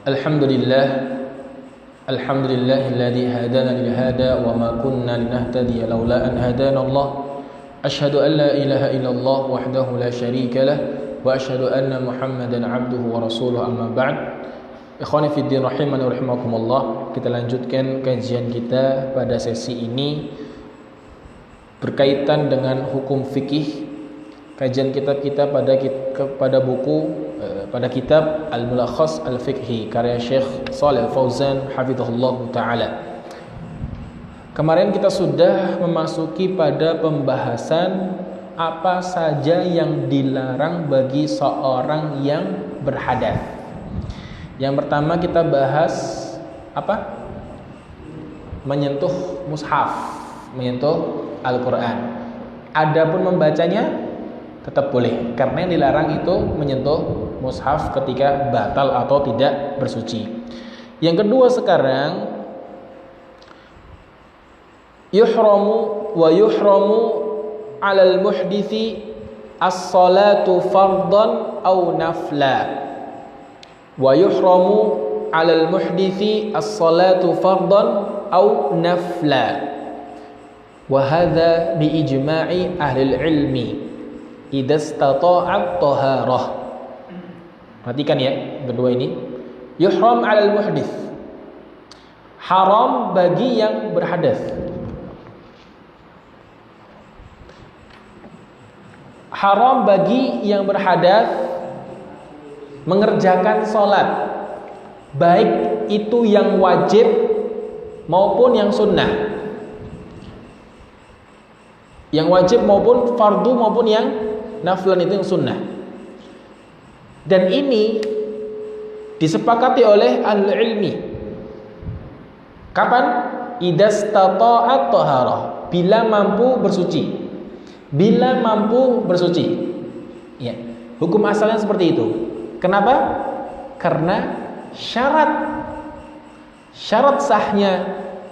Alhamdulillah Alhamdulillahilladzi hadana lihada wa ma kunna linahtadiya laula an hadana Allah. Asyhadu an la ilaha illallah wahdahu la syarika lah wa asyhadu anna Muhammadan abduhu wa rasuluhu, amma ba'd. Ikhwani fid din rahimani wa rahimakumullah. Kita lanjutkan kajian kita pada sesi ini berkaitan dengan hukum fikih. Kajian kitab kita pada kitab Al-Mulakhas Al-Fiqhi karya Syekh Shalih Al-Fauzan hafizahullah ta'ala. Kemarin kita sudah memasuki pada pembahasan apa saja yang dilarang bagi seorang yang berhadas. Yang pertama kita bahas apa? Menyentuh mushaf, menyentuh Al-Quran. Adapun membacanya tetap boleh, karena yang dilarang itu menyentuh mushaf ketika batal atau tidak bersuci. Yang kedua sekarang, yuhramu 'alal muhdithi as-salatu fardhan aw nafla. Wa yuhramu 'alal muhdithi as-salatu fardhan aw nafla. Wa hadza bi ijma'i ahli ilmi idza istata'at taharah. Perhatikan ya, kedua ini. Yuhram 'alal muhdits. Haram bagi yang berhadas. Haram bagi yang berhadas mengerjakan salat, baik itu yang wajib maupun yang sunnah. Yang wajib maupun fardu maupun yang naflan, itu yang sunnah. Dan ini disepakati oleh al-ilmi. Kapan? Idastata'at taharah, bila mampu bersuci. Bila mampu bersuci. Ya. Hukum asalnya seperti itu. Kenapa? Karena syarat sahnya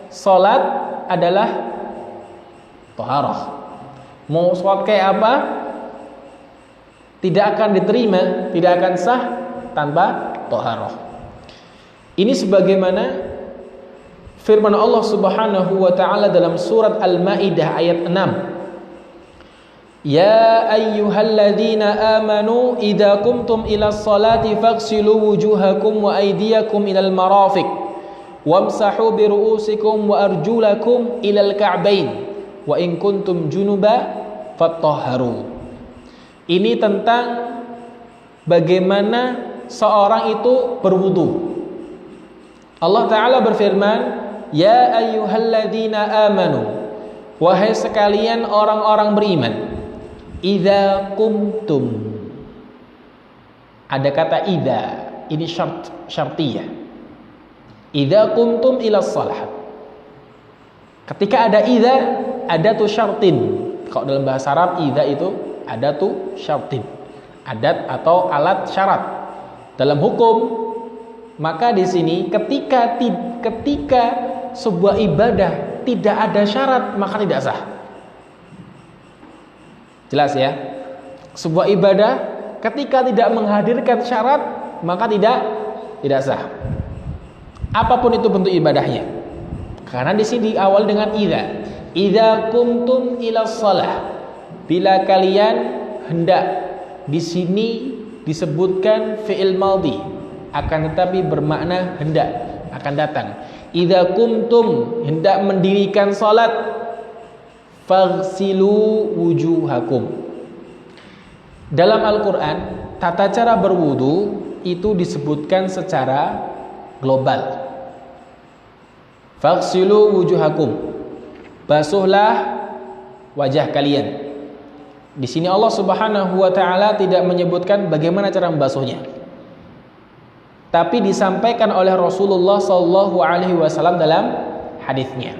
salat adalah taharah. Mau salat kayak apa? Tidak akan diterima, tidak akan sah tanpa taharah. Ini sebagaimana firman Allah Subhanahu wa taala dalam surat Al-Maidah ayat 6. Ya ayyuhalladzina amanu idza qumtum ilas salati faghsilu wujuhakum wa aydiyakum ilal marafiq wamsahu bi ru'usikum wa arjulakum ilal ka'bain wa in kuntum junuba fatahharu. Ini tentang bagaimana seorang itu berwudu. Allah Ta'ala berfirman, Ya ayyuhalladzina amanu, wahai sekalian orang-orang beriman, idza qumtum. Ada kata idza, ini syartiyah. Idza qumtum ila shalah. Ketika ada idza, ada tu syartin. Kalau dalam bahasa Arab idza itu ada tu syartin, adat atau alat syarat dalam hukum. Maka di sini ketika sebuah ibadah tidak ada syarat, maka tidak sah. Jelas ya? Sebuah ibadah ketika tidak menghadirkan syarat, maka tidak sah. Apapun itu bentuk ibadahnya. Karena di sini diawal dengan idza qumtum ila shalah. Bila kalian hendak, di sini disebutkan fi'il madhi, akan tetapi bermakna hendak, akan datang. Idza qumtum, hendak mendirikan salat, faghsilu wujuhakum. Dalam Al-Qur'an, tata cara berwudu itu disebutkan secara global. Faghsilu wujuhakum, basuhlah wajah kalian. Di sini Allah Subhanahu wa taala tidak menyebutkan bagaimana cara membasuhnya. Tapi disampaikan oleh Rasulullah sallallahu alaihi wasallam dalam hadisnya.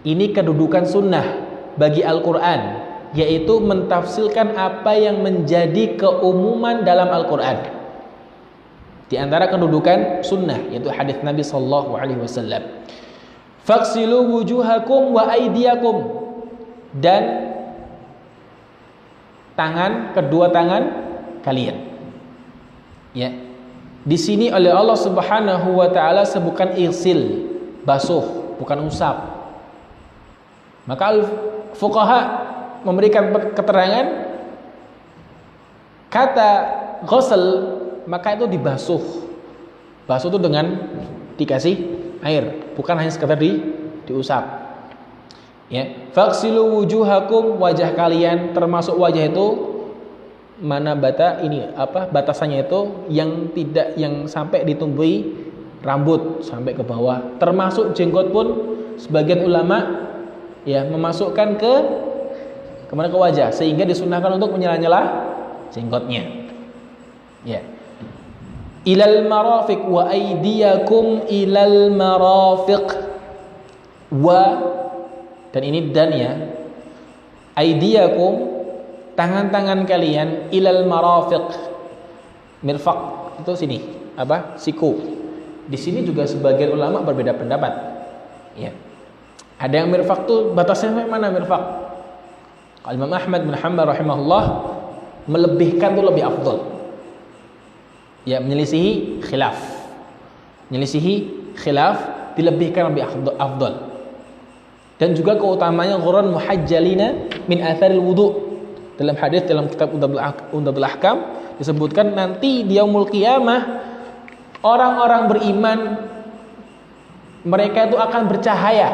Ini kedudukan sunnah bagi Al-Qur'an, yaitu mentafsirkan apa yang menjadi keumuman dalam Al-Qur'an. Di antara kedudukan sunnah yaitu hadis Nabi sallallahu alaihi wasallam. Faghsilu wujuhakum wa aydiyakum, dan kedua tangan kalian. Ya. Di sini oleh Allah Subhanahu wa taala sebutkan irsil, basuh, bukan usap. Maka fuqaha memberikan keterangan kata ghusl maka itu dibasuh. Basuh itu dengan dikasih air, bukan hanya sekedar diusap. Ya, faghsilu wujuhakum, wajah kalian, termasuk wajah itu mana batasannya itu yang tidak yang sampai ditumbuhi rambut sampai ke bawah, termasuk jenggot pun sebagian ulama ya memasukkan ke wajah, sehingga disunahkan untuk menyela-nyela jenggotnya. Ya. Ilal marafiq wa aydiyakum ilal marafiq wa, dan ini dan ya, aydiyakum, tangan-tangan kalian, ilal marafiq, mirfaq itu sini siku. Di sini juga sebagian ulama berbeda pendapat. Ya. Ada yang mirfaq tuh batasnya mana mirfaq? Kalau Imam Ahmad bin Hanbal rahimahullah melebihkan tuh lebih afdal. Ya, menyelisihi khilaf, dilebihkan lebih afdal. Dan juga keutamanya ghurran muhajjalina min atharil wudu. Dalam hadis dalam kitab Umdatul Ahkam disebutkan nanti di yaumul qiyamah orang-orang beriman mereka itu akan bercahaya.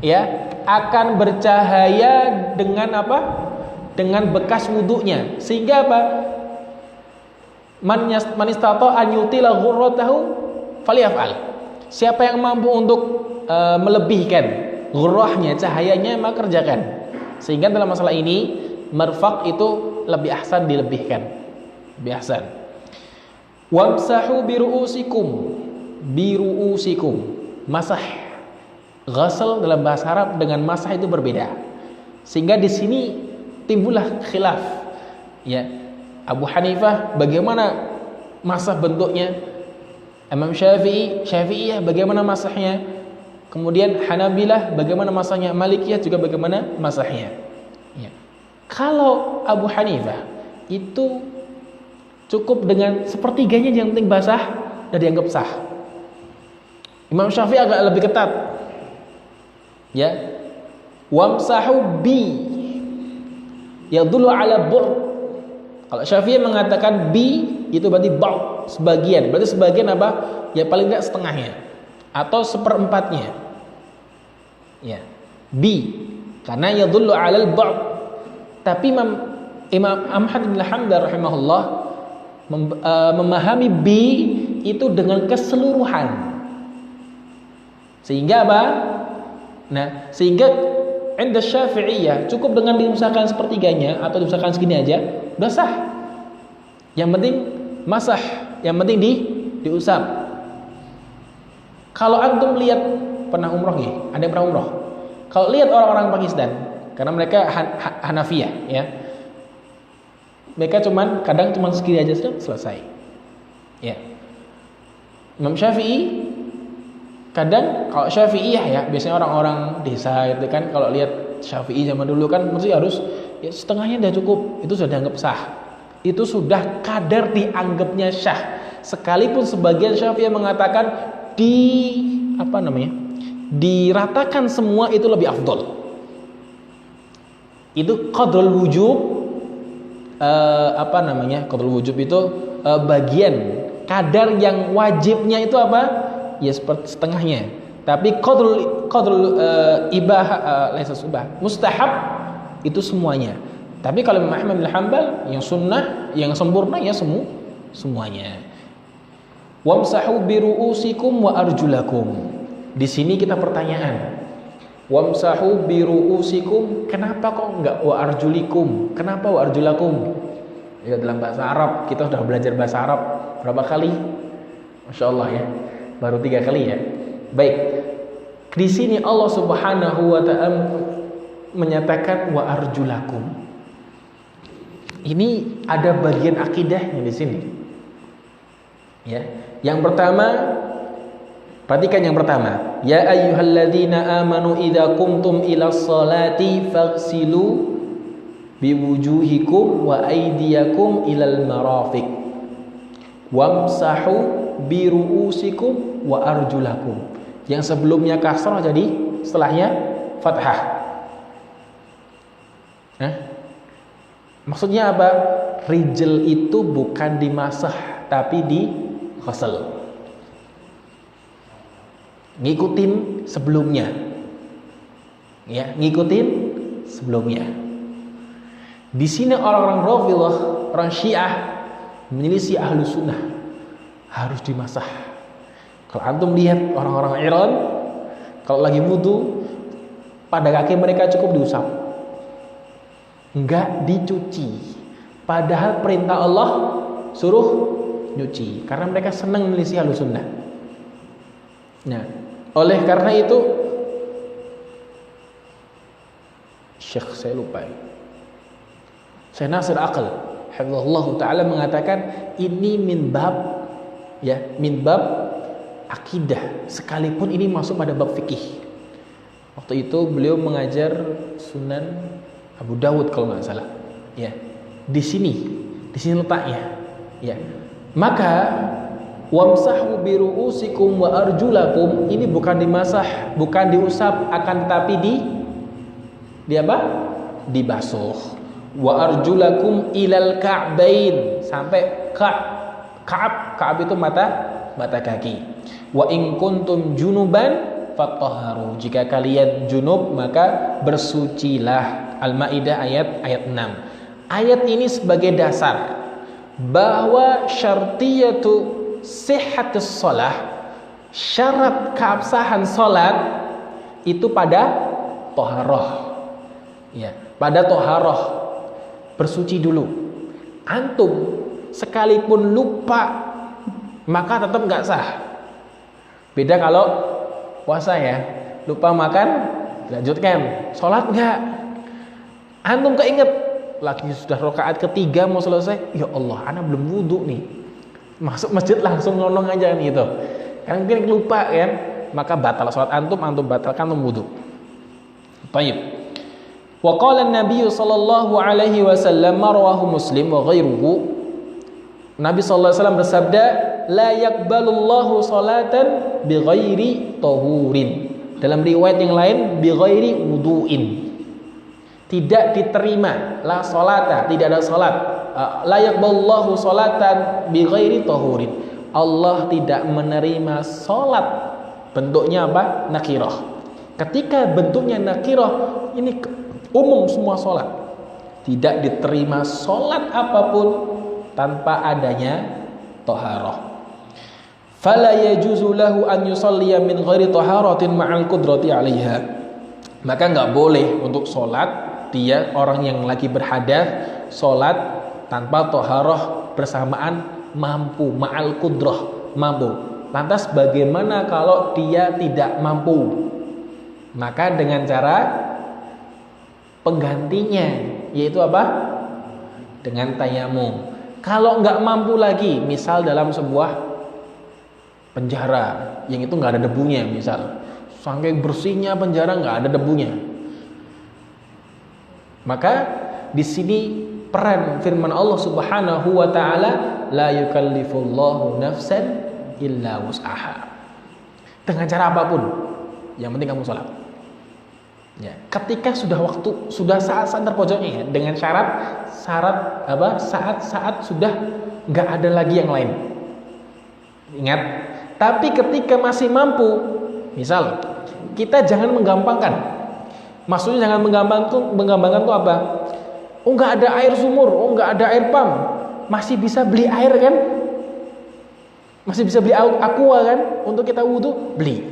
Ya, akan bercahaya dengan apa? Dengan bekas wudunya. Sehingga apa? Man istata an yutila ghurratahu falyaf'al. Siapa yang mampu untuk melebihkan ghurrahnya, cahayanya, maka kerjakan. Sehingga dalam masalah ini marfaq itu lebih ahsan dilebihkan. Lebih ahsan. Wamsahu biru'usikum. Masah. Ghasal dalam bahasa Arab dengan masah itu berbeda. Sehingga di sini timbullah khilaf. Ya. Abu Hanifah bagaimana masah bentuknya? Imam Syafi'iyah bagaimana masahnya? Kemudian Hanabilah bagaimana masahnya? Malikiyah juga bagaimana masahnya? Ya. Kalau Abu Hanifah itu cukup dengan sepertiganya yang penting basah dan dianggap sah. Imam Syafi'i agak lebih ketat. Ya. Wamsahu bi yadullu ala bur. Kalau Syafi'i mengatakan bi itu berarti ba'd, sebagian. Berarti sebagian apa? Ya paling tidak setengahnya atau seperempatnya. Ya. Bi karena yadullu 'alal ba'd. Tapi Imam Ahmad bin Hanbal rahimahullah memahami bi itu dengan keseluruhan. Sehingga apa? Nah, sehingga inda Syafi'iyah cukup dengan diusahakan sepertiganya atau diusahakan segini aja udah sah. Yang penting masah, yang penting diusap. Kalau antum lihat pernah umroh ya, ada yang pernah umroh. Kalau lihat orang-orang Pakistan, karena mereka Hanafiyah ya, mereka kadang cuman segini aja sudah selesai. Ya. Imam Syafi'i kadang kalau Syafi'iyah ya, biasanya orang-orang desa itu kan kalau lihat Syafi'i zaman dulu kan mesti harus ya setengahnya udah cukup, itu sudah dianggap sah. Itu sudah kadar dianggapnya syah. Sekalipun sebagian Syafi'i mengatakan diratakan semua itu lebih afdol. Itu qadrul wujub qadrul wujub itu bagian kadar yang wajibnya itu apa? Ya seperti setengahnya. Tapi qadrul mustahab itu semuanya. Tapi kalau Imam Ahmad bin Hanbal yang sunnah, yang sempurna ya semuanya. Wamsahu biru'usikum wa arjulakum. Di sini kita pertanyaan. Wamsahu biru'usikum, kenapa kok enggak wa arjulikum? Kenapa wa arjulakum? Ya dalam bahasa Arab, kita sudah belajar bahasa Arab berapa kali? Masya Allah ya. Baru 3 kali ya. Baik. Di sini Allah Subhanahu wa ta'ala menyatakan wa arjulakum. Ini ada bagian akidahnya di sini. Ya. Yang pertama, perhatikan yang pertama. Ya ayyuhalladzina amanu idza qumtum ilas salati faghsilu biwujuhikum wa aydiyakum ilal marafiq. Wamsahu biru'usikum wa arjulakum. Yang sebelumnya kasrah jadi setelahnya fathah. Maksudnya apa? Rijl itu bukan dimasah tapi dighasal. Ngikutin sebelumnya. Ya, ngikutin sebelumnya. Di sini orang-orang Rafidhah, orang Syiah menyelisih ahlu sunnah, harus dimasah. Kalau antum lihat orang-orang Iran, kalau lagi wudu, pada kaki mereka cukup diusap, enggak dicuci. Padahal perintah Allah suruh nyuci, karena mereka senang menyelisih ahlu sunnah. Nah, oleh karena itu Syekh saya lupa, Syekh Nasir Aql hafizahullah ta'ala mengatakan ini min bab akidah, sekalipun ini masuk pada bab fikih. Waktu itu beliau mengajar Sunan Abu Dawud kalau nggak salah. Ya, di sini letaknya. Ya, maka wamsahu biru'usikum wa arjulakum ini bukan dimasah, bukan diusap, akan tetapi di apa? Dibasuh. Wa arjulakum ilal ka'bain, sampai ka'ab itu mata kaki. Wa in kuntum junuban fatahharu, jika kalian junub maka bersucilah. Al-Maidah ayat 6. Ayat ini sebagai dasar bahwa syartiyatu sihhatus shalah, syarat keabsahan salat itu pada thaharah. Ya, pada thaharah. Bersuci dulu. Antum sekalipun lupa maka tetap nggak sah. Beda kalau puasa ya, lupa makan lanjutkan, sholat nggak. Antum keinget lagi sudah rakaat ketiga mau selesai, ya Allah, ana belum wudhu nih. Masuk masjid langsung ngolong aja nih gitu. Kan mungkin lupa kan, maka batal sholat antum batalkan wudhu. Baik. Wa qala an-nabiy sallallahu alaihi wasallam rawahu Muslim wa ghairuhu. Nabi sallallahu alaihi wasallam bersabda, la yaqbalullahu salatan bighairi tahurin. Dalam riwayat yang lain bighairi wudu'in. Tidak diterima la salata, tidak ada salat. La yaqbalullahu salatan bighairi tahurin. Allah tidak menerima salat. Bentuknya apa? Nakirah. Ketika bentuknya nakirah, ini umum semua sholat, tidak diterima sholat apapun tanpa adanya taharah. Fala yajuzu lahu an yusalliya min ghairi taharatin ma'al qudrati 'alaiha. Maka enggak boleh untuk sholat dia orang yang lagi berhadas sholat tanpa taharah bersamaan mampu, ma'al qudrah, mampu. Lantas bagaimana kalau dia tidak mampu? Maka dengan cara penggantinya, yaitu apa? Dengan tayamum. Kalau nggak mampu lagi, misal dalam sebuah penjara yang itu nggak ada debunya, misal saking bersihnya penjara nggak ada debunya, maka di sini peran firman Allah Subhanahu wa taala, la yukallifullahu nafsan illa wus'aha. Dengan cara apapun, yang penting kamu sholat. Ya, ketika sudah saat-saat terpojoknya ya, dengan syarat apa? Saat-saat sudah nggak ada lagi yang lain. Ingat, tapi ketika masih mampu, misal kita jangan menggampangkan. Maksudnya jangan menggampangkan tuh apa? Oh, nggak ada air sumur, oh nggak ada air pump, masih bisa beli air kan? Masih bisa beli aqua kan? Untuk kita wudhu, beli.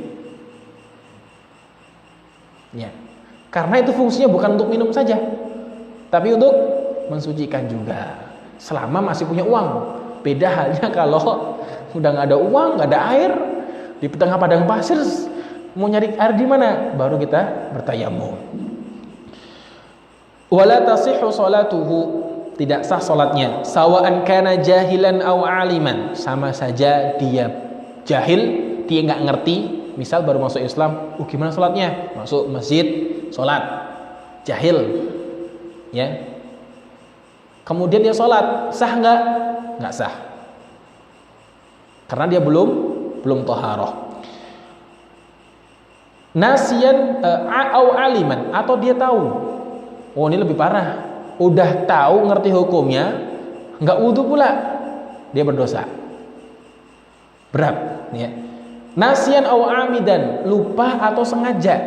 Ya. Karena itu fungsinya bukan untuk minum saja, tapi untuk mensucikan juga. Selama masih punya uang. Beda halnya kalau udah nggak ada uang, nggak ada air, di tengah padang pasir, mau nyari air di mana? Baru kita bertayamum. Wala tasihhu salatuhu, tidak sah salatnya. Sawa'an kana jahilan aw aliman, sama saja dia jahil, dia nggak ngerti. Misal baru masuk Islam, gimana salatnya? Masuk masjid, sholat, jahil, ya. Kemudian dia sholat, sah nggak? Nggak sah. karena dia belum taharah. Nasian au aliman, atau dia tahu. Oh, ini lebih parah. Udah tahu ngerti hukumnya, nggak wudu pula, dia berdosa. Berat, ya. Nasian au amidan, lupa atau sengaja.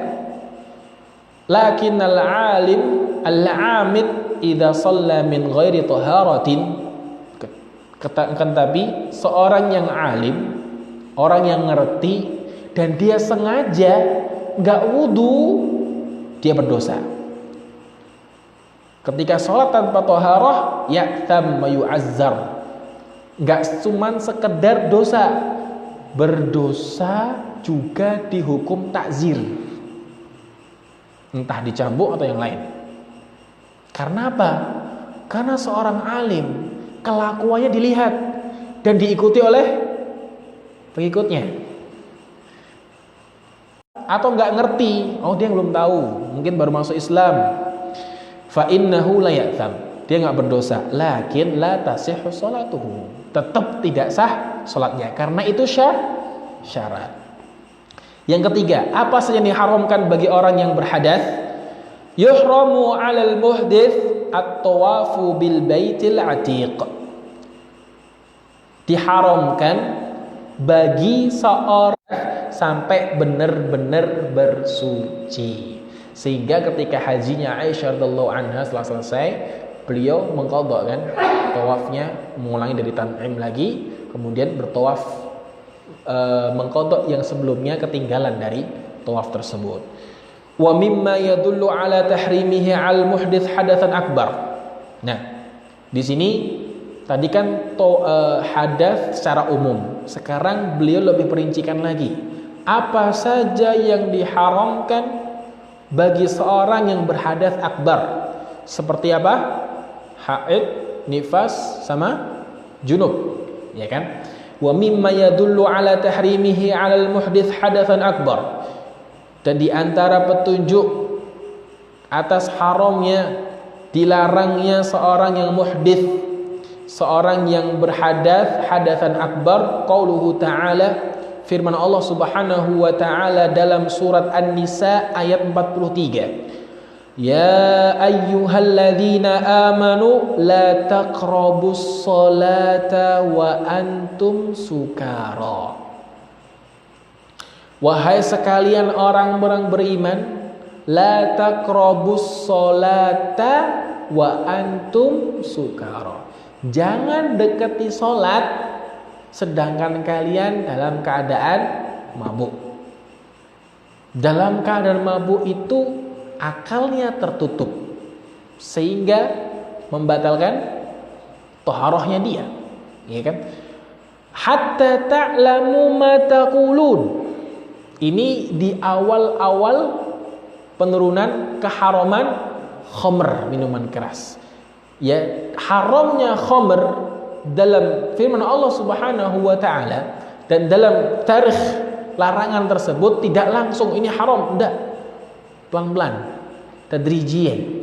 Lakinnal alim al-amid idza shalla min ghairi taharatin. Tapi seorang yang alim, orang yang ngerti dan dia sengaja nggak wudu, dia berdosa. Ketika sholat tanpa taharah, ya'tham wa yu'azzar. Nggak cuman sekedar dosa, berdosa juga dihukum takzir, entah dicambuk atau yang lain. Karena apa? Karena seorang alim kelakuannya dilihat dan diikuti oleh pengikutnya. Atau nggak ngerti, oh dia belum tahu, mungkin baru masuk Islam, fa innahu la ya'tham, dia nggak berdosa, lakin la tasihhu sholatuhu, tetap tidak sah sholatnya karena itu syarat. Yang ketiga, apa saja yang diharamkan bagi orang yang berhadas? Yuhramu 'alal muhdits at-tawafu bil baitil atiq. Diharamkan bagi seorang sampai benar-benar bersuci, sehingga ketika hajinya Aisyah radhiyallahu anha setelah selesai, beliau mengqadha kan tawafnya, mengulangi dari tan'im lagi, kemudian bertawaf mengqadha yang sebelumnya ketinggalan dari tawaf tersebut. Wa mimma yadullu ala tahrimihi al muhdits hadatsan akbar. Nah, di sini tadi kan hadas secara umum. Sekarang beliau lebih perincikan lagi. Apa saja yang diharamkan bagi seorang yang berhadas akbar? Seperti apa? Haid, nifas, sama junub, ya kan? Wa mimma yadullu ala tahrimihi 'alal muhdits hadatsan akbar. Dan di antara petunjuk atas haramnya, dilarangnya seorang yang muhdits, seorang yang berhadas hadatsan akbar, qauluhu ta'ala, firman Allah Subhanahu wa taala dalam surat An-Nisa ayat 43. Ya ayyuhalladzina amanu la taqrabus sholata wa antum sukara. Wahai sekalian orang-orang beriman, la taqrabus sholata wa antum sukara. Jangan dekati salat sedangkan kalian dalam keadaan mabuk. Dalam keadaan mabuk itu akalnya tertutup sehingga membatalkan taharahnya dia, ya kan? Hatta ta'lamu ma taqulun. Ini di awal-awal penurunan keharaman khamr, minuman keras. Ya, haramnya khamr dalam firman Allah Subhanahu wa taala dan dalam tarikh larangan tersebut tidak langsung ini haram, enggak. Pelan-pelan, tadrijian.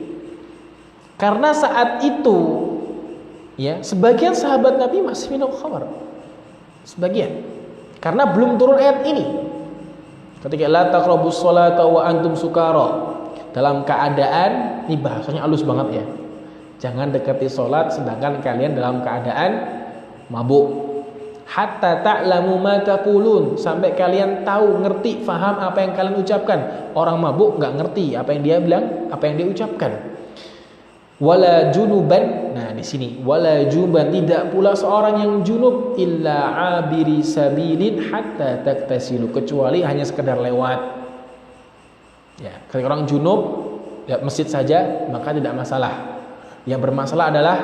Karena saat itu ya, sebagian sahabat Nabi masih minum khamr. Sebagian. Karena belum turun ayat ini. Ketika la taqrabus sholata wa antum sukara, dalam keadaan, ini bahasanya halus banget ya. Jangan dekati sholat sedangkan kalian dalam keadaan mabuk. Hatta ta'lamu ma taqulun, sampai kalian tahu, ngerti, faham apa yang kalian ucapkan. Orang mabuk nggak ngerti apa yang dia bilang, apa yang dia ucapkan. Wala junuban, nah di sini wala junuban, tidak pula seorang yang junub illa abiri sabilin hatta taktasilu, kecuali hanya sekedar lewat. Ya, ketika orang junub ya masjid saja maka tidak masalah. Yang bermasalah adalah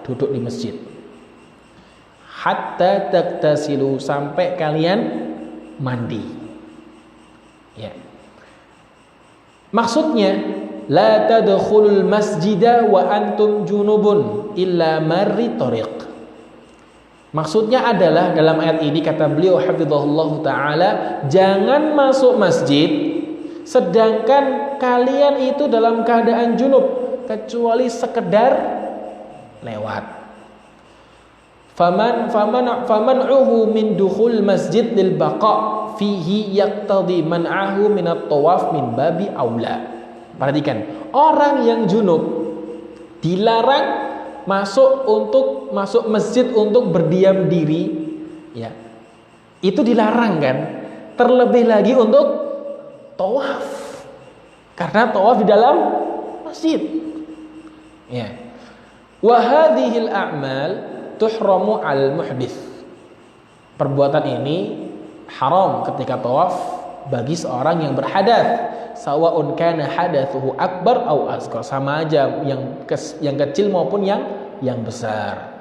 duduk di masjid. Hatta taktasilu, sampai kalian mandi. Ya. Maksudnya la tadkhulul masjida wa antum junubun illa marri tariq. Maksudnya adalah dalam ayat ini kata beliau hafizahullah taala, jangan masuk masjid sedangkan kalian itu dalam keadaan junub, kecuali sekedar lewat. faman'uhu min dukhul masjid lil baqa fihi yaqtadi man'ahu min at-tawaf min babi aula. Perhatikan, orang yang junub dilarang masuk masjid untuk berdiam diri, ya. Itu dilarang kan? Terlebih lagi untuk tawaf. Karena tawaf di dalam masjid. Ya. Wa hadhil a'mal tuhramu al muhdits. Perbuatan ini haram ketika tawaf bagi seorang yang berhadas. Sawa'un kana hadatsuhu akbar au asghar, sama aja yang kecil maupun yang besar.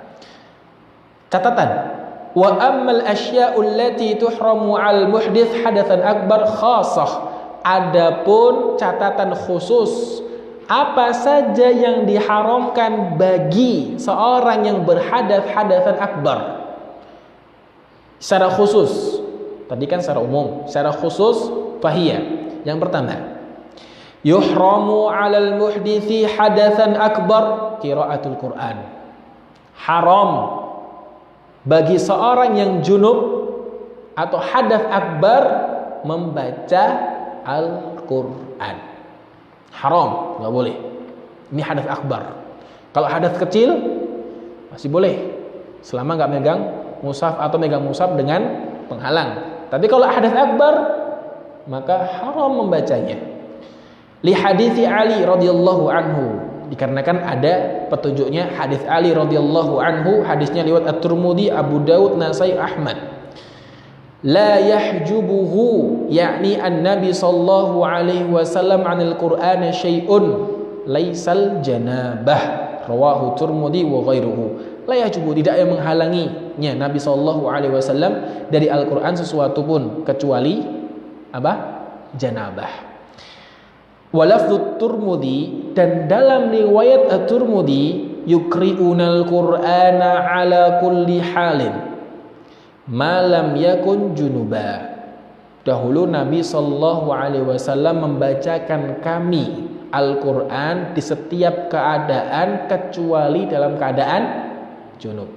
Catatan, wa ammal asya'u allati tuhramu 'al muhdits hadatsan akbar khassah. Adapun catatan khusus, apa saja yang diharamkan bagi seorang yang berhadas hadatsan akbar secara khusus. Tadi kan secara umum, secara khusus fahiyah. Yang pertama, yuhramu 'alal muhditsi hadatsan akbar qiraatul Qur'an. Haram bagi seorang yang junub atau hadas akbar membaca Al-Qur'an. Haram, enggak boleh. Ini hadas akbar. Kalau hadas kecil masih boleh selama enggak megang mushaf atau megang mushaf dengan penghalang. Tapi kalau hadas akbar maka haram membacanya. Li hadithi Ali radhiyallahu anhu, dikarenakan ada petunjuknya hadis Ali radhiyallahu anhu, hadisnya lewat At-Tirmidzi, Abu Daud, Nasai, Ahmad. La yahjubuhu, yakni an-nabi sallallahu alaihi wasallam 'anil Qur'an syai'un laisal janabah, rawahu Tirmidzi wa ghairuhu. La yahjubu, tidak yang menghalanginya Nabi sallallahu alaihi wasallam dari Al-Qur'an sesuatu pun kecuali apa? Janabah. Walafdhu Tirmidzi, dan dalam riwayat At-Tirmidzi, yukri'unal Qur'ana ala kulli halin ma lam yakun junuba. Dahulu Nabi sallallahu alaihi wasallam membacakan kami Al-Qur'an di setiap keadaan kecuali dalam keadaan junub.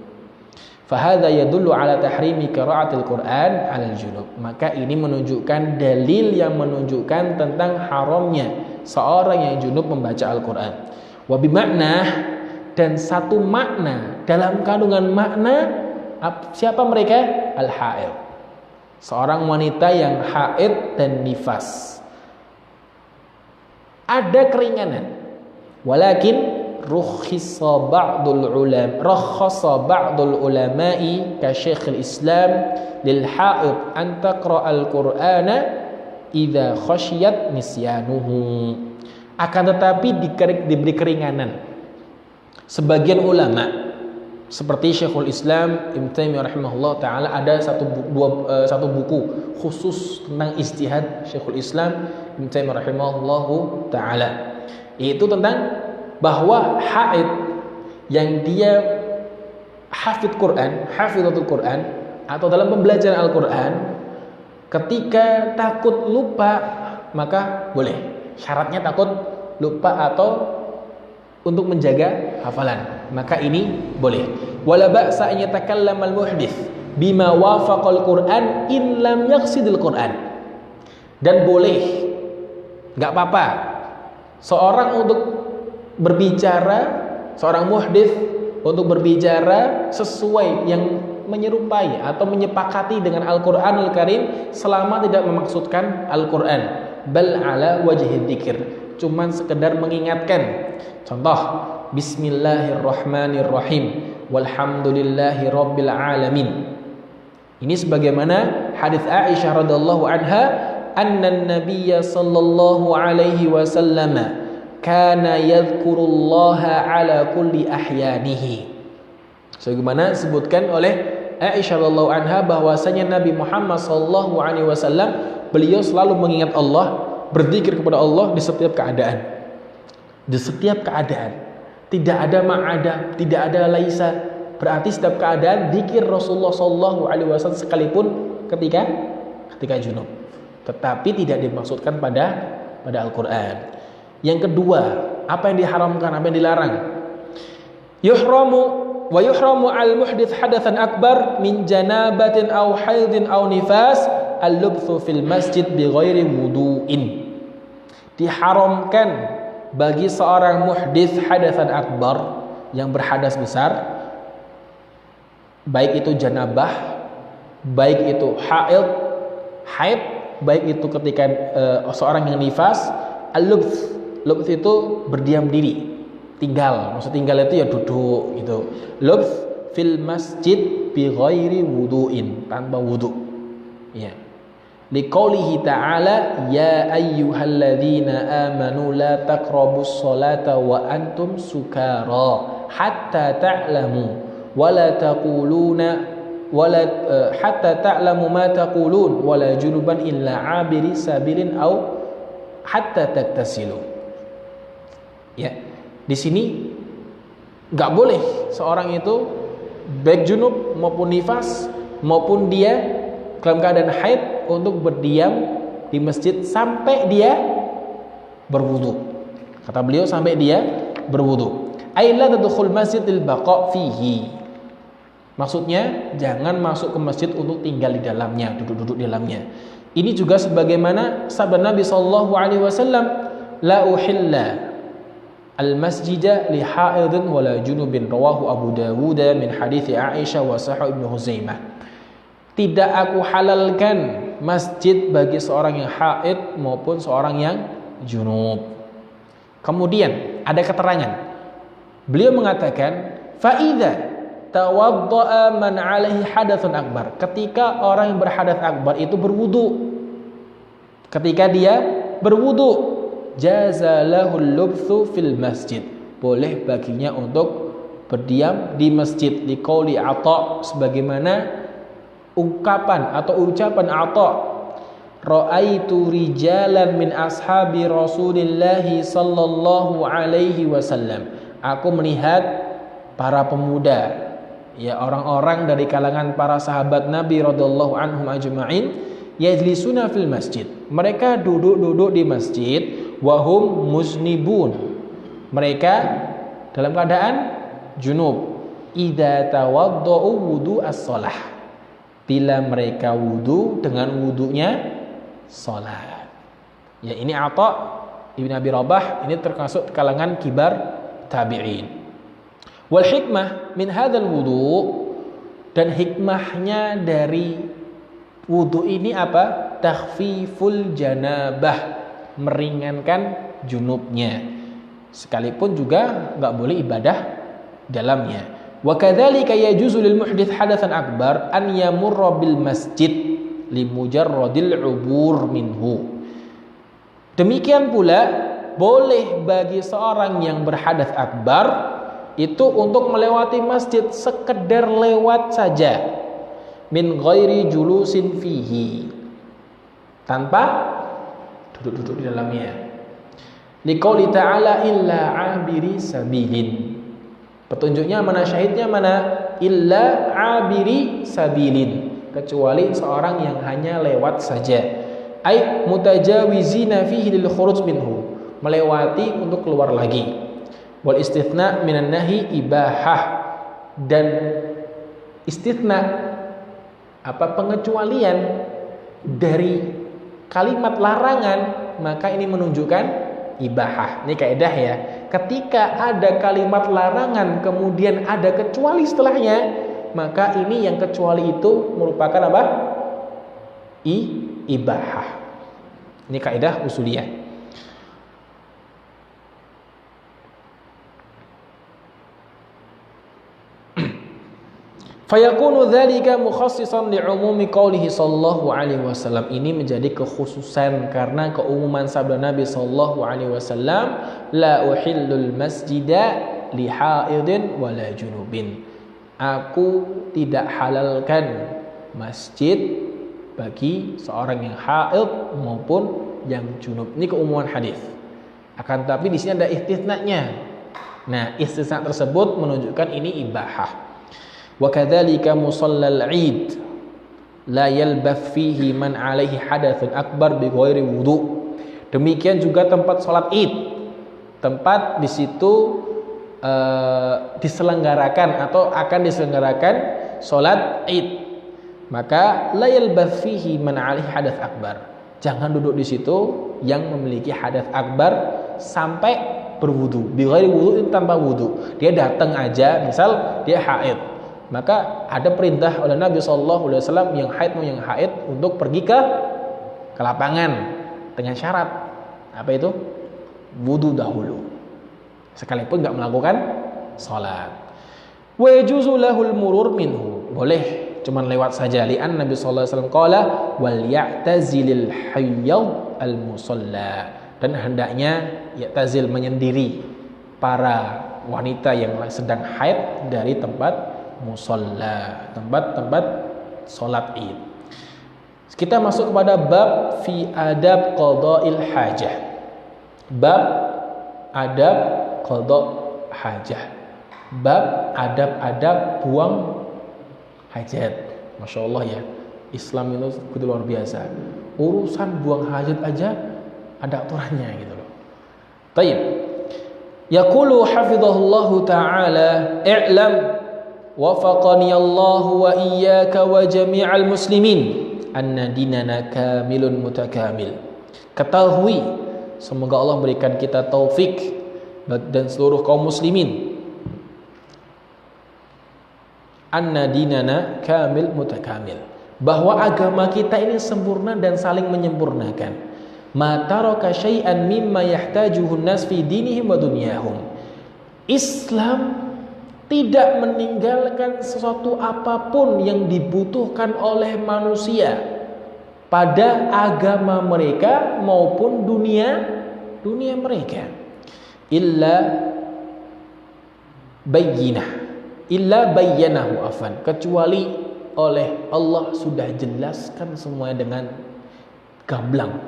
Fahadha yadullu ala tahrimi qiraatil Qur'an 'alal junub. Maka ini menunjukkan dalil yang menunjukkan tentang haramnya seorang yang junub membaca Al-Qur'an. Wa bimakna, dan satu makna dalam kandungan makna, siapa mereka? Al-haid. Seorang wanita yang haid dan nifas. Ada keringanan. Walakin rukhisa ba'dul ulama'i ka Syekhul Islam lil haid an taqra al-Qur'ana idza khasyiyat nisyanuhu. Akan tetapi diberi keringanan. Sebagian ulama seperti Syekhul Islam Ibnu Taimiyah rahimahullah taala, ada satu buku khusus tentang ijtihad Syekhul Islam Ibnu Taimiyah rahimahullah taala, yaitu tentang bahwa haid yang dia hafidh Quran, hafidhatul Quran, atau dalam pembelajaran Al-Quran, ketika takut lupa maka boleh. Syaratnya takut lupa atau untuk menjaga hafalan, maka ini boleh. Wala ba'sa an yatakallama al-muhdits bima wafaqal Quran in lam yaqsidil Quran. Dan boleh, enggak apa-apa seorang untuk berbicara, seorang muhdits untuk berbicara sesuai yang menyerupai atau menyepakati dengan Al-Qur'anul Karim selama tidak memaksudkan Al-Qur'an, bal ala wajhi dzikir, cuman sekedar mengingatkan. Contoh, bismillahirrahmanirrahim walhamdulillahi rabbil alamin. Ini sebagaimana hadis Aisyah radhiyallahu anha, anna nabiyya sallallahu alaihi wasallam kana yadhkurullaha ala kulli ahyanihi. Sebagaimana disebutkan oleh Aisyah radhiyallahu anha bahwasanya Nabi Muhammad sallallahu alaihi wasallam beliau selalu mengingat Allah, berzikir kepada Allah di setiap keadaan. Di setiap keadaan. Tidak ada ma'ada, tidak ada laisa. Berarti setiap keadaan zikir Rasulullah sallallahu alaihi wasallam sekalipun ketika junub. Tetapi tidak dimaksudkan pada Al-Qur'an. Yang kedua, apa yang diharamkan, apa yang dilarang? Yuhramu wa yuhramu al muhdits hadatsan akbar min janabatin aw haidin aw nifas al-lubthu fil masjid bi ghairi wudu'in. Diharamkan bagi seorang muhdits hadatsan akbar yang berhadas besar, baik itu janabah, baik itu haid, baik itu ketika seorang yang nifas, al-lubth. Lubth itu berdiam diri, tinggal. Maksud tinggal itu ya duduk gitu. Lubth fil masjid bi ghairi wudu'in, tanpa wudu. Ya. Liqaulihi ta'ala ya ayyuhalladzina amanu la taqrabus sholata wa antum sukara hatta ta'lamu wa la taquluna wala hatta ta'lamu ma taqulun wala junuban illa 'abiri sabilin au hatta taktasilu. Ya, di sini enggak boleh seorang itu baik junub maupun nifas maupun dia dalam keadaan haid untuk berdiam di masjid sampai dia berwudu. Kata beliau sampai dia berwudu. Aila tadkhul masjidil baqa fihi. Maksudnya jangan masuk ke masjid untuk tinggal di dalamnya, duduk-duduk di dalamnya. Ini juga sebagaimana sabda Nabi sallallahu alaihi wasallam, la uhilla al-masjida li haidin wala junubin, rawahu Abu Dawud min hadits Aisyah wa Sahih Ibnu Huzaimah. Tidak aku halalkan masjid bagi seorang yang haid maupun seorang yang junub. Kemudian ada keterangan. Beliau mengatakan, fa idza tawaddaa man alaihi hadatsun akbar. Ketika orang yang berhadas akbar itu berwudu. Ketika dia berwudu, jazalahul lubthu fil masjid. Boleh baginya untuk berdiam di masjid. Liqauli Atha, sebagaimana ungkapan atau ucapan Atha, ra'aitu rijalan min ashabi Rasulillah sallallahu alaihi wasallam. Aku melihat para pemuda, ya orang-orang dari kalangan para sahabat Nabi radhiyallahu anhum ajma'in, yajlisuna fil masjid. Mereka duduk-duduk di masjid, wahum muznibun. Mereka dalam keadaan junub. Idza tawaddau wudu as-shalah. Bila mereka wudu dengan wudunya salat. Ya, ini Atha Ibn Abi Rabah, ini termasuk kalangan kibar tabi'in. Wal hikmah min hadzal wudu, dan hikmahnya dari wudu ini apa? Takhfiful janabah, meringankan junubnya. Sekalipun juga enggak boleh ibadah dalamnya. Wa kadzalika yajuzu lil muhdits hadatsan akbar an yamurra bil masjid li mujarradil ubur minhu. Demikian pula boleh bagi seorang yang berhadas akbar itu untuk melewati masjid sekedar lewat saja, min ghairi julusin fihi, tanpa duduk-duduk di dalamnya. Liqauli ta'ala illa 'abiri sabilin. Petunjuknya mana, syahidnya mana? Illa 'abiri sabilin, kecuali seorang yang hanya lewat saja. Ai mutajawizina fihi lil khuruj minhu, melewati untuk keluar lagi. Wal istitsna minan nahi ibahah, dan istitsna apa, pengecualian dari kalimat larangan, maka ini menunjukkan ibahah. Ini kaidah ya. Ketika ada kalimat larangan kemudian ada kecuali setelahnya, maka ini yang kecuali itu merupakan apa? Ibahah. Ini kaidah usuliyah. Fayakunu dzalika mukhassisan li'umumi qaulihi sallallahu alaihi wasallam. Ini menjadi kekhususan karena keumuman sabda Nabi sallallahu alaihi wasallam, la uhillul masjida li haidin wala junubin. Aku tidak halalkan masjid bagi seorang yang haid maupun yang junub. Ini keumuman hadis. Akan tapi di sini ada istitsnanya. Nah, istitsna tersebut menunjukkan ini ibahah. Wa kadzalika musallal 'id la yalbath fihi man 'alaihi hadatsun akbar bi ghairi wudu. Demikian juga tempat salat Id. Tempat di situ diselenggarakan atau akan diselenggarakan sholat Id, maka la yalbath fihi man alaihi hadath akbar. Jangan duduk di situ yang memiliki hadath akbar sampai berwudu. Bi ghairi wudu, tanpa wudu. Dia datang aja, misal dia haid, maka ada perintah oleh Nabi SAW yang haid mau yang haid untuk pergi ke lapangan dengan syarat apa itu? Wudu dahulu, sekalipun nggak melakukan sholat. Wa yajuzu lahul murur minhu, boleh cuman lewat saja. Li'an Nabi sallallahu alaihi wasallam qala wal ya'tazilil hayyad al musalla, dan hendaknya ya'tazil, menyendiri para wanita yang sedang haid dari tempat musalla, tempat-tempat salat Id. Kita masuk kepada bab fi adab qada'il hajah. Bab adab qada' hajah. Bab adab-adab buang hajat. Masya Allah ya, Islam itu begitu luar biasa. Urusan buang hajat aja ada aturannya gitu loh. Taib. Yaqulu hafizahullahu ta'ala, i'lam wafaqani Allah wa iyyaka wa jami'al muslimin anna dinana kamilun mutakamil. Ketahui, semoga Allah berikan kita taufik dan seluruh kaum muslimin, anna dinana kamil mutakamil, bahwa agama kita ini sempurna dan saling menyempurnakan. Ma taraka syai'an mimma yahtajuhu an-nas fi dinihim wa dunyahum. Islam tidak meninggalkan sesuatu apapun yang dibutuhkan oleh manusia pada agama mereka maupun dunia mereka. Illa bayyanahu afan, kecuali oleh Allah sudah jelaskan semuanya dengan gamblang.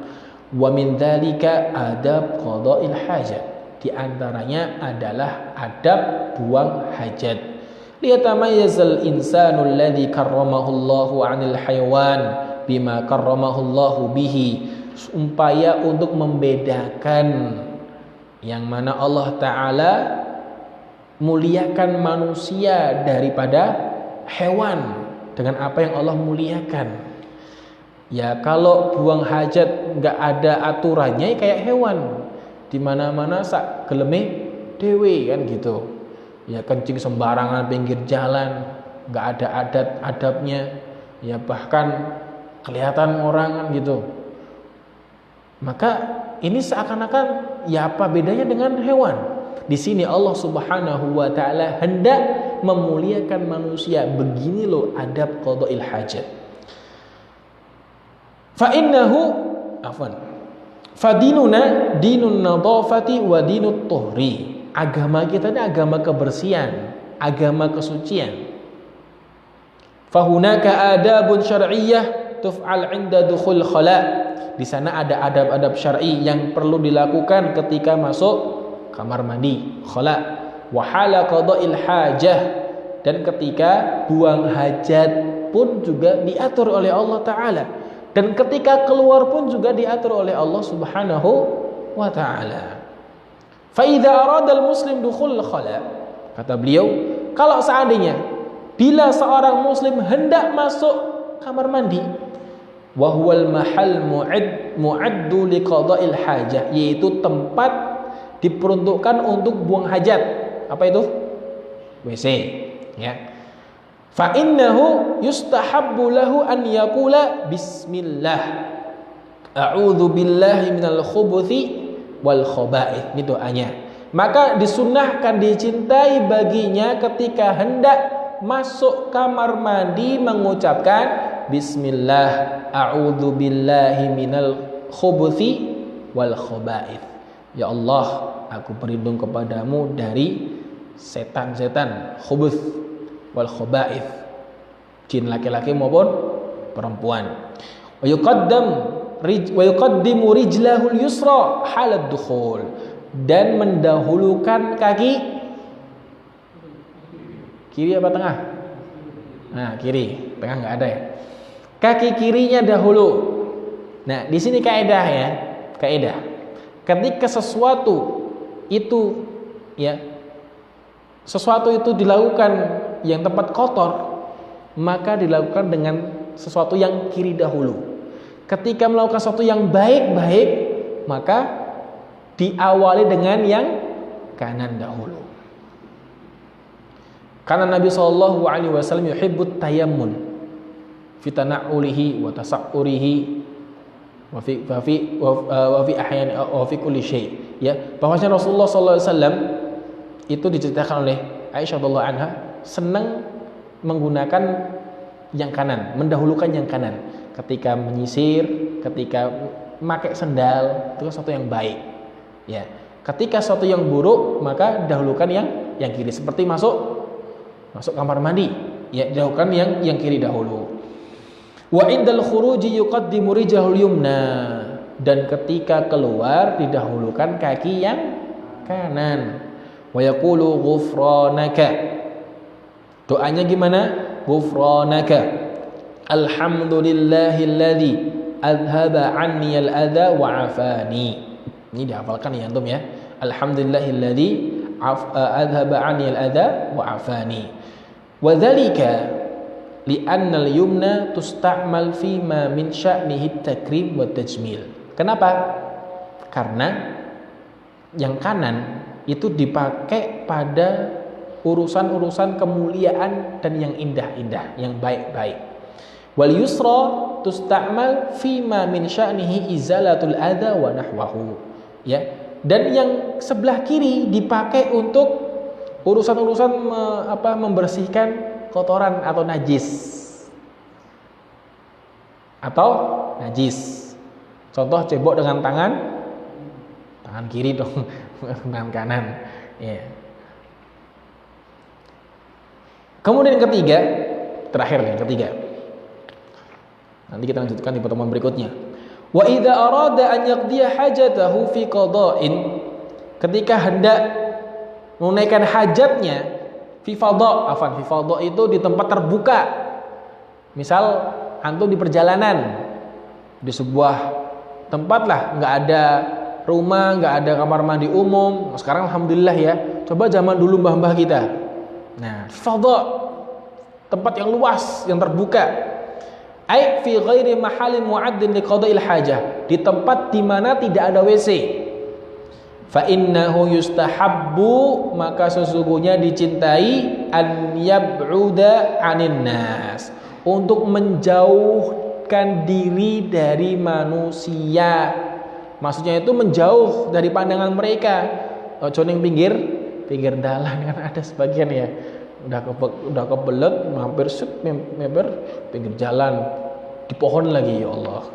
Wa min dzalika adab qada'il hajat, di antaranya adalah adab buang hajat. Liyatamayyazal insanu alladhi karramahu Allahu 'anil hayawan bima karramahu Allahu bihi, supaya untuk membedakan yang mana Allah Ta'ala muliakan manusia daripada hewan dengan apa yang Allah muliakan. Ya, kalau buang hajat nggak ada aturannya, kayak hewan, di mana-mana sak geleme dewe kan gitu. Ya, kencing sembarangan pinggir jalan, nggak ada adat-adabnya. Ya, bahkan kelihatan orang kan gitu. Maka ini seakan-akan ya apa bedanya dengan hewan? Di sini Allah Subhanahu wa taala hendak memuliakan manusia. Begini loh adab qada'il hajat. Fa innahu fadinuna dinun nadhafati wa dinut tuhri. Agama kita ini agama kebersihan, agama kesucian. Fahunaka adabun syar'iyyah tuf'al 'inda dukhul khala'. Di sana ada adab-adab syar'i yang perlu dilakukan ketika masuk kamar mandi, khala. Wa hala qada'il hajah, dan ketika buang hajat pun juga diatur oleh Allah Ta'ala, dan ketika keluar pun juga diatur oleh Allah Subhanahu wa Ta'ala. Fa idza arada al-muslim dukhul khala, kata beliau, kalau seandainya bila seorang muslim hendak masuk kamar mandi, wa huwal mahal mu'addu liqada'il hajah, yaitu tempat diperuntukkan untuk buang hajat. Apa itu? WC, ya. Fa innahu yustahabbu lahu an yaqula bismillah a'udzu billahi minal khubuthi wal khaba'ith. Itu doanya. Maka disunnahkan, dicintai baginya ketika hendak masuk kamar mandi mengucapkan bismillah a'udzu billahi minal khubuthi wal khaba'ith. Ya Allah, aku berlindung kepadamu dari setan-setan khubuth wal khaba'ith, jin laki-laki maupun perempuan. Wa yuqaddimu rijlahul yusra halad dukhul, dan mendahulukan kaki kiri apa tengah? Nah, kiri, tengah nggak ada ya. Kaki kirinya dahulu. Nah, di sini kaidah ya, kaidah. Ketika sesuatu itu ya sesuatu itu dilakukan yang tempat kotor, maka dilakukan dengan sesuatu yang kiri dahulu. Ketika melakukan sesuatu yang baik-baik, maka diawali dengan yang kanan dahulu. Karena Nabi Shallallahu Alaihi Wasallam yuhibbut tayammun fi tana'ulihi wa tasa'urihi wa fi ahyan wa fi kulli syai'. Ya, bahwasanya Rasulullah Shallallahu Alaihi Wasallam itu diceritakan oleh Aisyah radhiyallahu anha senang menggunakan yang kanan, mendahulukan yang kanan ketika menyisir, ketika memakai sendal, itu sesuatu yang baik. Ya, ketika sesuatu yang buruk maka dahulukan yang kiri. Seperti masuk kamar mandi, ya dahulukan yang kiri dahulu. Wa indal khuruji yuqaddimu rijlahul yumna, dan ketika keluar didahulukan kaki yang kanan. Wa yaqulu ghufranaka, doanya gimana? Ghufranaka alhamdulillahilladzi adhaba anni al-adha wa afani. Ini dihafalkan ya antum ya. Alhamdulillahilladzi adhaba anni al-adha wa afani. Wa dzalika li'anna al-yumna tusta'mal fi ma min sya'nihi at-takrim wa tajmil. Kenapa? Karena yang kanan itu dipakai pada urusan-urusan kemuliaan dan yang indah-indah, yang baik-baik. Wal yusra tusta'mal fi ma min sya'nihi izalatul adza wa nahwahu. Ya. Dan yang sebelah kiri dipakai untuk urusan-urusan membersihkan kotoran atau najis. Contoh cebok dengan tangan kiri dong, tangan kanan. Ya. Kemudian yang ketiga, terakhir yang ketiga. Nanti kita lanjutkan di pertemuan berikutnya. Wa idza arada an yaqdiya hajatahu fi qada'in, ketika hendak menunaikan hajatnya fi fadha itu di tempat terbuka. Misal antum di perjalanan, di sebuah tempat lah, nggak ada rumah, nggak ada kamar mandi umum. Sekarang alhamdulillah ya. Coba zaman dulu mbah-mbah kita. Nah, fadha, tempat yang luas, yang terbuka. Ai fi ghairi mahalin mu'addin liqada'il hajah, di tempat di mana tidak ada WC. Fa innahu yustahabbu, maka sesungguhnya dicintai an yab'uda 'anin nas, untuk menjauhkan diri dari manusia. Maksudnya itu menjauh dari pandangan mereka. Ojo ning pinggir dalan kan ada sebagian ya. Udah kebelet hampir member pinggir jalan, di pohon lagi, ya Allah.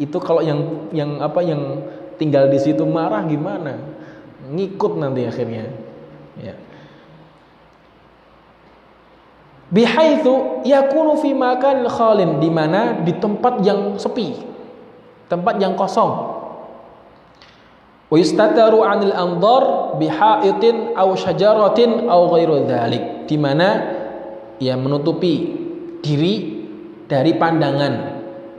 Itu kalau yang tinggal di situ marah gimana? Ngikut nanti akhirnya. Ya. Bihaitsu yakunu fi makan khalin, di mana di tempat yang sepi, tempat yang kosong. Wa yustataru 'anil anzar bihaitin aw syajaratin aw ghairu dzalik, di mana ya menutupi diri dari pandangan,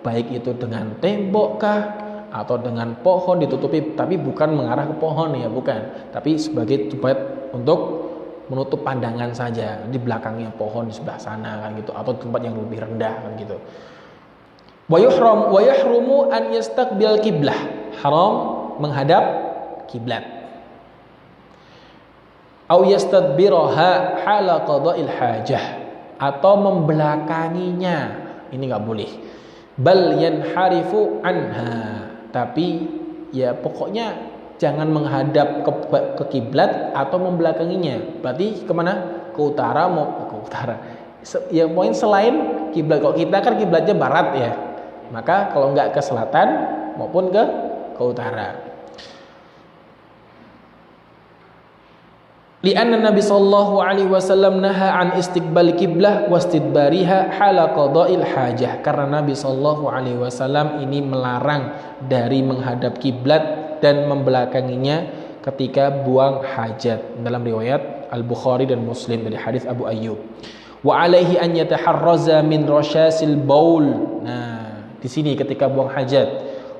baik itu dengan tembok kah atau dengan pohon ditutupi, tapi bukan mengarah ke pohon ya, bukan, tapi sebagai tempat untuk menutup pandangan saja, di belakangnya pohon di sebelah sana kan gitu, atau tempat yang lebih rendah kan gitu. Wa yahrumu an yastaqbil qiblah, haram menghadap kiblat. Au yastadbiraha hala qada'il hajah, atau membelakanginya, ini enggak boleh. Bal yanharifu anha, tapi ya pokoknya jangan menghadap ke kiblat atau membelakanginya. Berarti kemana? Ke utara, ke utara. Ya poin selain kiblat. Kalau kita kan kiblatnya barat ya, maka kalau enggak ke selatan maupun ke utara. Lianna Nabi sallallahu alaihi wasallam naha an istiqbal qiblah wastidbariha hala qada'il hajah, karena Nabi sallallahu alaihi wasallam ini melarang dari menghadap kiblat dan membelakanginya ketika buang hajat, dalam riwayat Al-Bukhari dan Muslim dari hadis Abu Ayyub. Wa alaihi an yataharraza min rasyasil baul. Nah, di sini ketika buang hajat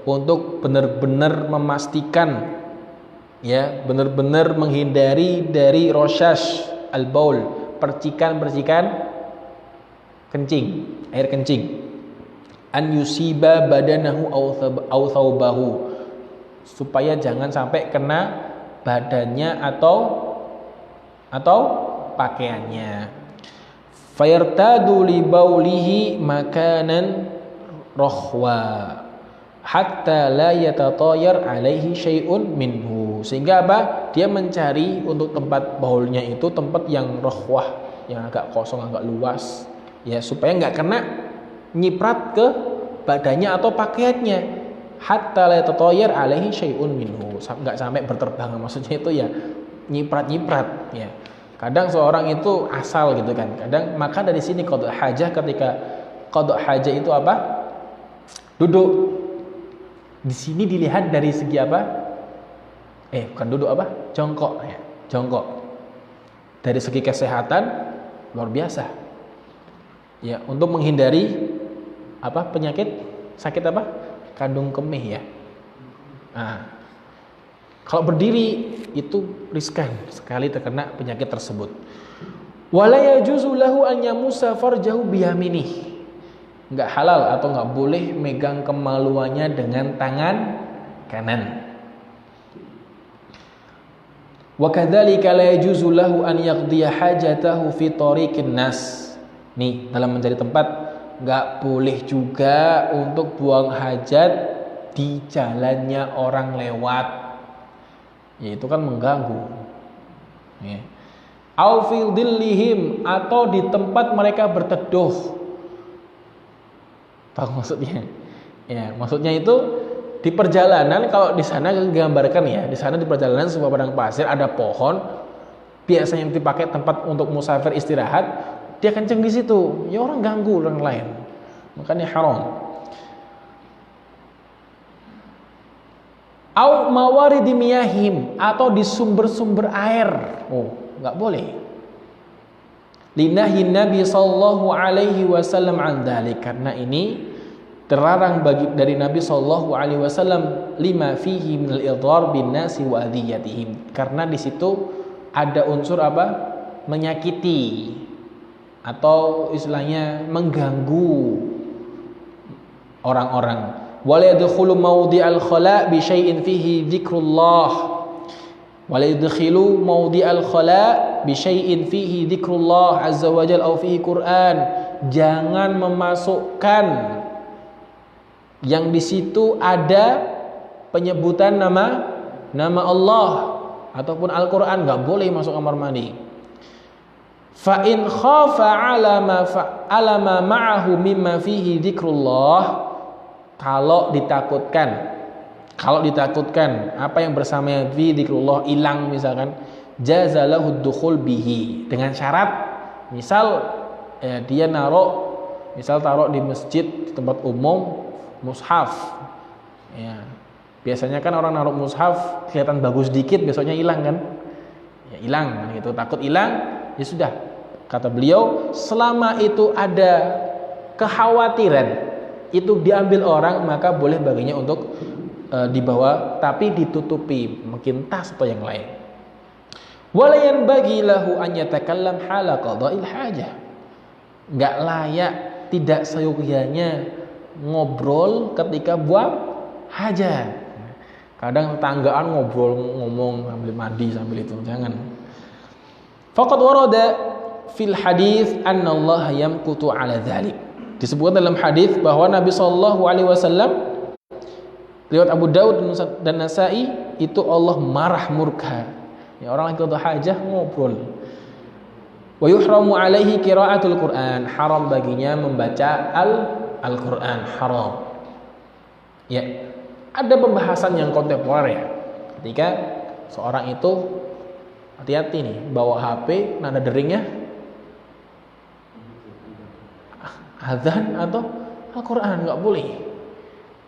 untuk benar-benar memastikan Ya, benar-benar menghindari dari roshash al-baul, percikan-percikan kencing, air kencing. An yusiba badanahu aw thawbahu, supaya jangan sampai kena badannya atau pakaiannya. Fayartadu li baulihi makanan rohwa hatta la yatatayar alaihi syai'un minhu, sehingga apa? Dia mencari untuk tempat baulnya itu tempat yang rohwah, yang agak kosong, agak luas, ya, supaya nggak kena nyiprat ke badannya atau pakaiannya. Hatta la yatatayar alaihi syai'un minhu, nggak sampai berterbangan, maksudnya itu ya nyiprat-nyiprat, ya. Kadang seorang itu asal gitu kan, kadang. Maka dari sini qada hajah, ketika qada hajah itu apa? Duduk. Di sini dilihat dari segi apa? Bukan duduk, apa? Jongkok, ya. Jongkok. Dari segi kesehatan luar biasa. Ya, untuk menghindari apa? Penyakit, sakit apa? Kandung kemih, ya. Nah, kalau berdiri itu riskan sekali terkena penyakit tersebut. Wala yajuzu lahu an yamusa farjahu biyaminih. Enggak halal atau enggak boleh megang kemaluannya dengan tangan kanan. Wa kadzalika la yajuzu lahu an yaqdiya hajatahu fi tariqin nas. Nih, dalam mencari tempat enggak boleh juga untuk buang hajat di jalannya orang lewat. Ya, itu kan mengganggu. Ya. Au fi dhillihim, atau di tempat mereka berteduh. Tahu maksudnya? Ya, maksudnya itu di perjalanan, kalau di sana gambarkan ya, di sana di perjalanan sebuah padang pasir ada pohon, biasanya yang dipakai tempat untuk musafir istirahat, dia kenceng di situ, ya orang ganggu orang lain, makanya haram. Au mawaridi miyahim, atau di sumber-sumber air, nggak boleh. Linahi Nabi sallallahu alaihi wasallam an dzalik, karena ini terlarang dari Nabi sallallahu alaihi wasallam, lima fihi minal idhar bin nasi wa adhiyatihim, karena di situ ada unsur apa? Menyakiti atau istilahnya mengganggu orang-orang. Wala yadkhulu mawdi'al khala' bi syai'in fihi dzikrullah, wala yadkhilu mawdi'al khala' bi syai'in fihi dzikrullah azza wa jalla aw fihi Qur'an. Jangan memasukkan yang di situ ada penyebutan nama Allah ataupun Al-Qur'an, enggak boleh masuk kamar mandi. Fa in khafa ala ma ma'ahu mimma fihi dzikrullah, kalau ditakutkan apa yang bersama fi dzikrullah hilang misalkan, jazalahu dukhul bihi, dengan syarat misal dia taruh di masjid, di tempat umum, mushaf, ya. Biasanya kan orang naruh mushaf kelihatan bagus dikit, besoknya hilang kan, ya hilang kan gitu, takut hilang, ya sudah, kata beliau, selama itu ada kekhawatiran itu diambil orang, maka boleh baginya untuk dibawa, tapi ditutupi, mungkin tas atau yang lain. Walayan bagi lahu an yatakallam hala qada'il hajah, enggak layak, tidak seyogyanya ngobrol ketika buang hajat. Kadang tetanggaan ngomong sambil mandi sambil itu, jangan. Faqad warada fil hadis anna Allah yamkutu ala dzalik. Disebutkan dalam hadis bahwa Nabi sallallahu alaihi wasallam, riwayat Abu Daud dan Nasai, itu Allah marah murka. Ya, orang lagi hajah ngobrol. Wa yuhramu alaihi qiraatul Qur'an, haram baginya membaca Al-Quran, haram. Ya, ada pembahasan yang kontemporer ya, ketika seorang itu hati-hati nih bawa HP, nada deringnya azan atau Al-Quran, nggak boleh.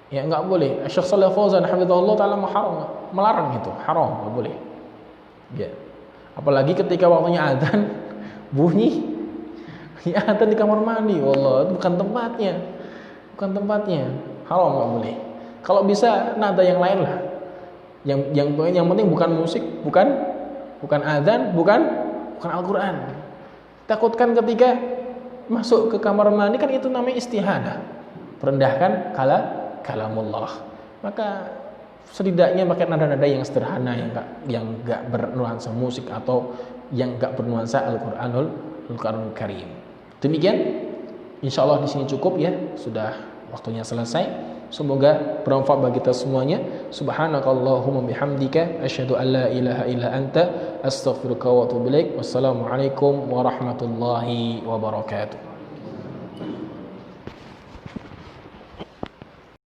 Ya, nggak boleh. Syekh Shalih Fauzan hafizahullah taala melarang itu, haram, nggak boleh. Ya, apalagi ketika waktunya azan bunyi, ya azan di kamar mandi, wallah itu bukan tempatnya, haram, nggak boleh. Kalau bisa nada yang lain lah, Yang penting bukan musik, bukan azan, bukan Al-Quran. Takutkan ketika masuk ke kamar mandi kan itu namanya istihadah, merendahkan kalamullah. Maka setidaknya pakai nada-nada yang sederhana, yang enggak bernuansa musik atau yang enggak bernuansa Al-Qur'anul Karim. Demikian, insyaallah di sini cukup ya, sudah waktunya selesai. Semoga bermanfaat bagi kita semuanya. Subhanakallahumma bihamdika asyhadu an la ilaha illa anta astaghfiruka wa atubu ilaik. Wassalamualaikum warahmatullahi wabarakatuh.